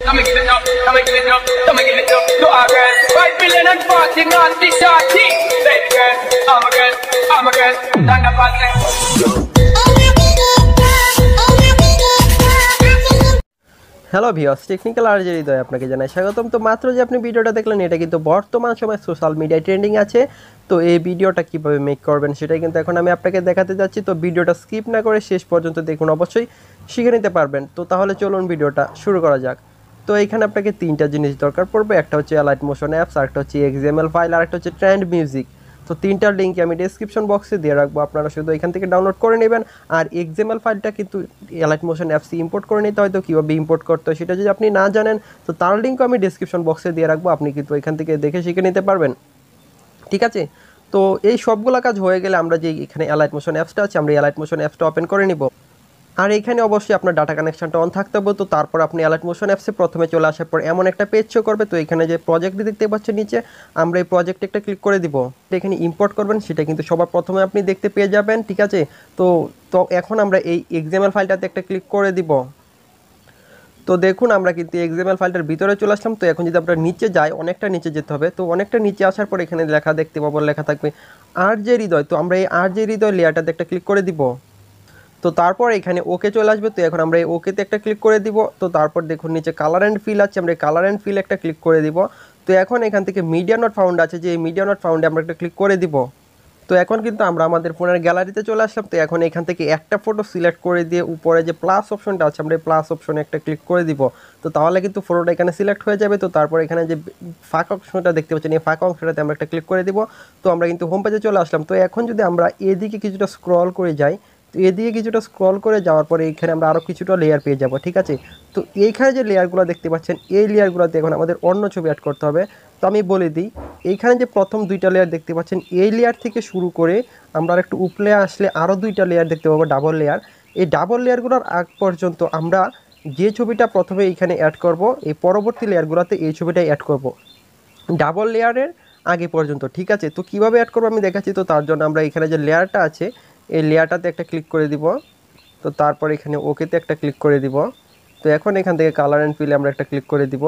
Come and give it up, come and give it up, come and give it up to our girl. 5 billion and 40 naughty shorty. Baby girl, I'm a girl, I'm a girl. Stand up and say. Hello viewers, technical আর যে হৃদয় আপনাকে জানাই স্বাগতম। তো মাত্র যে আপনি ভিডিওটা দেখলেন এটা কিন্তু বর্তমান সময় সোশ্যাল মিডিয়ায় ট্রেন্ডিং আছে। তো এই ভিডিওটা কিভাবে মেক করবেন সেটাই কিন্তু এখন আমি আপনাকে দেখাতে যাচ্ছি। তো ভিডিওটা স্কিপ না করে শেষ পর্যন্ত দেখুন, অবশ্যই শিখে নিতে পারবেন। তো তাহলে চলুন ভিডিওটা শুরু করা যাক। তো এখানে আপনাকে তিনটা জিনিস দরকার পড়বে, একটা হচ্ছে অ্যালাইট মোশন অ্যাপস, আরেকটা হচ্ছে এক্সএমএল ফাইল, আর একটা হচ্ছে ট্রেন্ড মিউজিক। তো তিনটার লিঙ্ক আমি ডেসক্রিপশন বক্সে দিয়ে রাখবো, আপনারা শুধু এখান থেকে ডাউনলোড করে নেবেন। আর এক্সএমএল ফাইলটা কিন্তু অ্যালাইট মোশন অ্যাপসে ইম্পোর্ট করে নিতে হয়। তো কীভাবে ইম্পোর্ট করতে হয় সেটা যদি আপনি না জানেন তো তার লিঙ্কও আমি ডেসক্রিপশন বক্সে দিয়ে রাখবো, আপনি কিন্তু এখান থেকে দেখে শিখে নিতে পারবেন, ঠিক আছে। তো এই সবগুলো কাজ হয়ে গেলে আমরা যে এখানে অ্যালাইট মোশন অ্যাপসটা আছে আমরা অ্যালাইট মোশন অ্যাপসটা ওপেন করে নিব। আর এখানে অবশ্যই আপনার ডাটা কানেকশনটা অন থাকতে হবে। তো তারপর আপনি অ্যালাইট মোশন অ্যাপসে প্রথমে চলে আসার পর এমন একটা পেজ শো করবে। তো এখানে যে প্রজেক্টটি দেখতে পাচ্ছেন নিচে, আমরা এই প্রজেক্টে একটা ক্লিক করে দিব। এখানে ইম্পোর্ট করবেন সেটা কিন্তু সবার প্রথমে আপনি দেখতে পেয়ে যাবেন, ঠিক আছে। তো এখন আমরা এই এক্সএমএল ফাইলটাতে একটা ক্লিক করে দিব। তো দেখুন আমরা কিন্তু এক্সএমএল ফাইলটার ভিতরে চলে আসলাম। তো এখন যদি আমরা নিচে যাই, অনেকটা নিচে যেতে হবে। তো অনেকটা নিচে আসার পর এখানে লেখা দেখতে পাবো, লেখা থাকবে আর যে হৃদয়। তো আমরা এই আর যে হৃদয় লেয়ারটাতে একটা ক্লিক করে দিব। তো তারপর এখানে ওকে চলে আসবে। তো এখন আমরা এই ওকেতে একটা ক্লিক করে দিব। তো তারপর দেখুন নিচে কালার অ্যান্ড ফিল আছে, আমরা এই কালার অ্যান্ড ফিল একটা ক্লিক করে দিব। তো এখন এখান থেকে মিডিয়া নট ফাউন্ড আছে, যে এই মিডিয়া নট ফাউন্ডে আমরা একটা ক্লিক করে দিব। তো এখন কিন্তু আমরা আমাদের ফোনের গ্যালারিতে চলে আসলাম। তো এখন এখান থেকে একটা ফটো সিলেক্ট করে দিয়ে উপরে যে প্লাস অপশনটা আছে আমরা এই প্লাস অপশনে একটা ক্লিক করে দিব। তো তাহলে কিন্তু ফটোটা এখানে সিলেক্ট হয়ে যাবে। তো তারপর এখানে যে ফাঁকা অংশটা দেখতে পাচ্ছেন এই ফাঁকা অংশটাতে আমরা একটা ক্লিক করে দিব। তো আমরা কিন্তু হোম পেজে চলে আসলাম। তো এখন যদি আমরা এদিকে কিছুটা স্ক্রল করে যাই, তো এদিকে কিছুটা স্ক্রল করে যাওয়ার পরে এইখানে আমরা আরও কিছুটা লেয়ার পেয়ে যাব, ঠিক আছে। তো এইখানে যে লেয়ারগুলো দেখতে পাচ্ছেন এই লেয়ারগুলোতে এখন আমাদের অন্য ছবি অ্যাড করতে হবে। তো আমি বলে দিই, এইখানে যে প্রথম দুইটা লেয়ার দেখতে পাচ্ছেন এই লেয়ার থেকে শুরু করে আমরা একটু উপরে আসলে আরও দুইটা লেয়ার দেখতে পাবো, ডাবল লেয়ার। এই ডাবল লেয়ারগুলোর আগ পর্যন্ত আমরা যে ছবিটা প্রথমে এইখানে অ্যাড করব, এই পরবর্তী লেয়ারগুলোতে এই ছবিটাই অ্যাড করব ডাবল লেয়ারের আগে পর্যন্ত, ঠিক আছে। তো কীভাবে অ্যাড করবো আমি দেখাচ্ছি। তো তার জন্য আমরা এখানে যে লেয়ারটা আছে এই লেয়ারটাতে একটা ক্লিক করে দিব। তো তারপর এখানে ওকেতে একটা ক্লিক করে দিব। তো এখন এখান থেকে কালার অ্যান্ড ফিলে আমরা একটা ক্লিক করে দিব।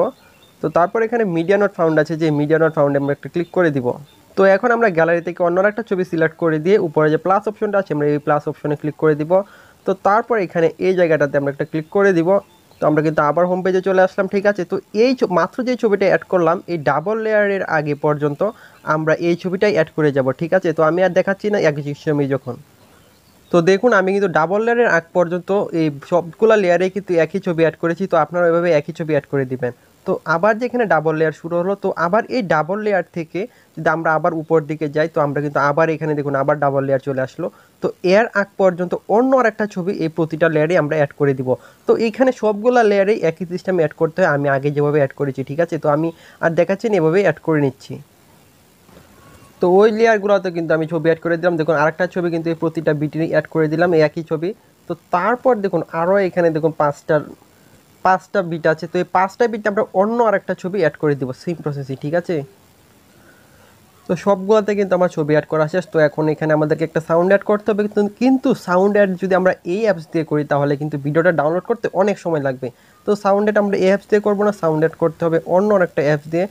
তো তারপর এখানে মিডিয়া নট ফাউন্ড আছে, যে মিডিয়া নট ফাউন্ডে আমরা একটা ক্লিক করে দিব। তো এখন আমরা গ্যালারি থেকে অন্য একটা ছবি সিলেক্ট করে দিয়ে উপরে যে প্লাস অপশনটা আছে আমরা এই প্লাস অপশনে ক্লিক করে দিব। তো তারপর এখানে এই জায়গাটাতে আমরা একটা ক্লিক করে দিব। তো আমরা কিন্তু আবার হোম পেজে চলে আসলাম, ঠিক আছে। তো এই মাত্র যে ছবিটা অ্যাড করলাম এই ডাবল লেয়ারের আগে পর্যন্ত আমরা এই ছবিটাই অ্যাড করে যাব, ঠিক আছে। তো আমি আর দেখাচ্ছি না একই সময় যখন। তো দেখুন আমি কিন্তু ডাবল লেয়ারের আগ পর্যন্ত এই সবগুলো লেয়ারে কিন্তু একই ছবি অ্যাড করেছি। তো আপনারা ওইভাবে একই ছবি অ্যাড করে দিবেন। তো আবার যেখানে ডাবল লেয়ার শুরু হলো, তো আবার এই ডাবল লেয়ার থেকে যদি আমরা আবার উপর দিকে যাই তো আমরা কিন্তু আবার এখানে দেখুন আবার ডাবল লেয়ার চলে আসলো। তো এর আগ পর্যন্ত অন্য আরেকটা ছবি এই প্রতিটা লেয়ারে আমরা অ্যাড করে দিব। তো এইখানে সবগুলো লেয়ারেই একই সিস্টেমে অ্যাড করতে হয়, আমি আগে যেভাবে অ্যাড করেছি, ঠিক আছে। তো আমি আর দেখাচ্ছি না, এভাবেই অ্যাড করে নিচ্ছি। তো ওই লেয়ারগুলোতে কিন্তু আমি ছবি অ্যাড করে দিলাম। দেখুন আরেকটা ছবি কিন্তু এই প্রতিটা বিটে অ্যাড করে দিলাম, এই একই ছবি। তো তারপর দেখুন আরও এখানে দেখুন পাঁচটা বিট আছে। তো এই পাঁচটা বিটে আমরা অন্য আরেকটা ছবি অ্যাড করে দিব, সেম প্রসেসই, ঠিক আছে। তো সবগুলোতে কিন্তু আমার ছবি অ্যাড করা শেষ। তো এখন এখানে আমাদেরকে একটা সাউন্ড অ্যাড করতে হবে, কিন্তু সাউন্ড অ্যাড যদি আমরা এই অ্যাপস দিয়ে করি তাহলে কিন্তু ভিডিওটা ডাউনলোড করতে অনেক সময় লাগবে। তো সাউন্ড অ্যাড আমরা এই অ্যাপস দিয়ে করবো না, সাউন্ড অ্যাড করতে হবে অন্য একটা অ্যাপস দিয়ে,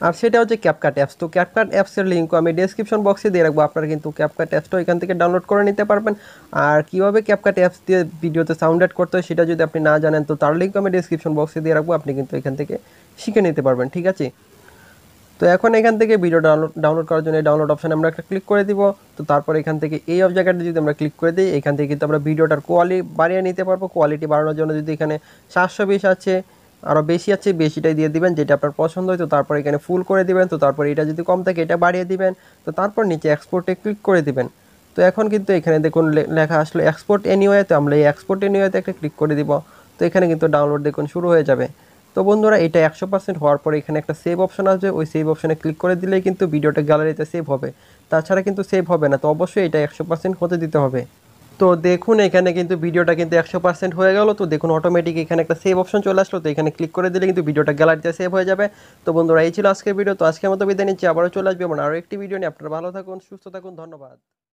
আর সেটা হচ্ছে ক্যাপকাট অ্যাপস। তো ক্যাপকাট অ্যাপসের লিঙ্কও আমি ডেসক্রিপশন বক্সে দিয়ে রাখবো, আপনারা কিন্তু ক্যাপকাট অ্যাপসটাও এখান থেকে ডাউনলোড করে নিতে পারবেন। আর কীভাবে ক্যাপকাট অ্যাপস দিয়ে ভিডিওতে সাউন্ড অ্যাড করতে হয় সেটা যদি আপনি না জানেন তো তার লিঙ্কও আমি ডেসক্রিপশন বক্সে দিয়ে রাখবো, আপনি কিন্তু এখান থেকে শিখে নিতে পারবেন, ঠিক আছে। তো এখন এখান থেকে ভিডিও ডাউনলোড করার জন্য ডাউনলোড অপশানে আমরা একটা ক্লিক করে দিব। তো তারপর এখান থেকে এই জায়গাটা যদি আমরা ক্লিক করে দিই এখান থেকে কিন্তু আমরা ভিডিওটার কোয়ালিটি বাড়িয়ে নিতে পারবো। কোয়ালিটি বাড়ানোর জন্য যদি এখানে 720 আছে, আরও বেশি আছে, বেশিটাই দিয়ে দিবেন যেটা আপনার পছন্দ হয়। তো তারপর এখানে ফুল করে দিবেন। তো তারপর এটা যদি কম থাকে এটা বাড়িয়ে দিবেন। তো তারপর নিচে এক্সপোর্টে ক্লিক করে দিবেন। তো এখন কিন্তু এখানে দেখুন লেখা আসলো এক্সপোর্ট এনিওয়ে। তো আমরা এই এক্সপোর্ট এনিওয়েতে একটা ক্লিক করে দিব। তো এখানে কিন্তু ডাউনলোড দেখুন শুরু হয়ে যাবে। তো বন্ধুরা এটা 100% হওয়ার পরে এখানে একটা সেভ অপশন আসবে, ওই সেভ অপশনে ক্লিক করে দিলেই কিন্তু ভিডিওটা গ্যালারিতে সেভ হবে, তাছাড়া কিন্তু সেভ হবে না। তো অবশ্যই এটা 100% হতে দিতে হবে। তো দেখুন এখানে কিন্তু ভিডিওটা কিন্তু 100% হয়ে গেল। তো দেখুন অটোমেটিক এখানে একটা সেভ অপশন চলে আসলো। তো এখানে ক্লিক করে দিলে কিন্তু ভিডিওটা গ্যালারিতে সেভ হয়ে যাবে। তো বন্ধুরা এই ছিল আজকের ভিডিও। তো আজকের মতো বিদায় নিচ্ছি, আবারও চলে আসবে আরও একটি ভিডিও নিয়ে। আপনারা ভালো থাকুন, সুস্থ থাকুন, ধন্যবাদ।